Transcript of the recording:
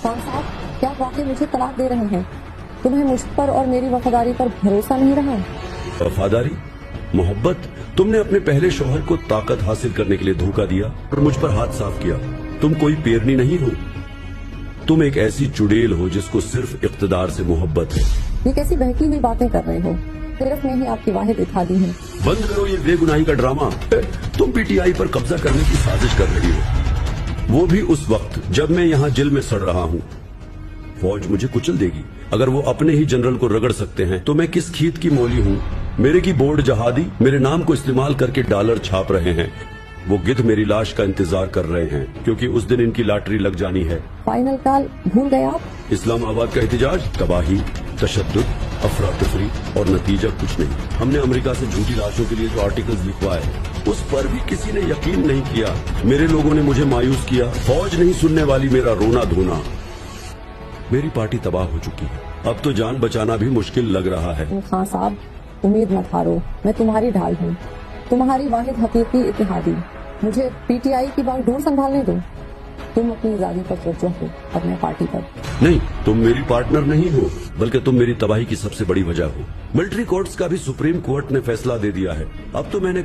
खान साहब, क्या आप वाकई मुझे तलाक दे रहे हैं? तुम्हें मुझ पर और मेरी वफादारी पर भरोसा नहीं रहा? वफादारी, मोहब्बत? तुमने अपने पहले शौहर को ताकत हासिल करने के लिए धोखा दिया और मुझ पर हाथ साफ किया। तुम कोई पेरनी नहीं हो, तुम एक ऐसी चुड़ैल हो जिसको सिर्फ इख्तिदार से मोहब्बत है। ये कैसी बहकी हुई बातें कर रहे हो? सिर्फ ने ही आपकी वाहिद दिखा दी है। बंद करो ये बेगुनाही का ड्रामा। तुम पीटीआई पर कब्जा करने की साजिश कर रही हो, वो भी उस वक्त जब मैं यहाँ जेल में सड़ रहा हूँ। फौज मुझे कुचल देगी। अगर वो अपने ही जनरल को रगड़ सकते हैं तो मैं किस खीत की मोली हूँ? मेरे की बोर्ड जहादी मेरे नाम को इस्तेमाल करके डॉलर छाप रहे हैं। वो गिद्ध मेरी लाश का इंतजार कर रहे हैं क्योंकि उस दिन इनकी लॉटरी लग जानी है। फाइनल कॉल भूल गए आप? इस्लामाबाद का एहतजाज, तबाही, तशद्दुद, अफरा तफरी और नतीजा कुछ नहीं। हमने अमेरिका से झूठी लाशों के लिए जो आर्टिकल्स लिखवाए उस पर भी किसी ने यकीन नहीं किया। मेरे लोगों ने मुझे मायूस किया। फौज नहीं सुनने वाली मेरा रोना धोना। मेरी पार्टी तबाह हो चुकी है। अब तो जान बचाना भी मुश्किल लग रहा है। खान साहब, उम्मीद मत हारो, मैं तुम्हारी ढाल हूँ, तुम्हारी वाहिद हकीकी इत्तेहादी। मुझे पीटीआई की बागडोर संभालने दो। तुम अपनी आजादी पर तवज्जो हो, अपने पार्टी पर नहीं। तुम मेरी पार्टनर नहीं हो, बल्कि तुम मेरी तबाही की सबसे बड़ी वजह हो। मिलिट्री कोर्ट्स का भी सुप्रीम कोर्ट ने फैसला दे दिया है। अब तो मैंने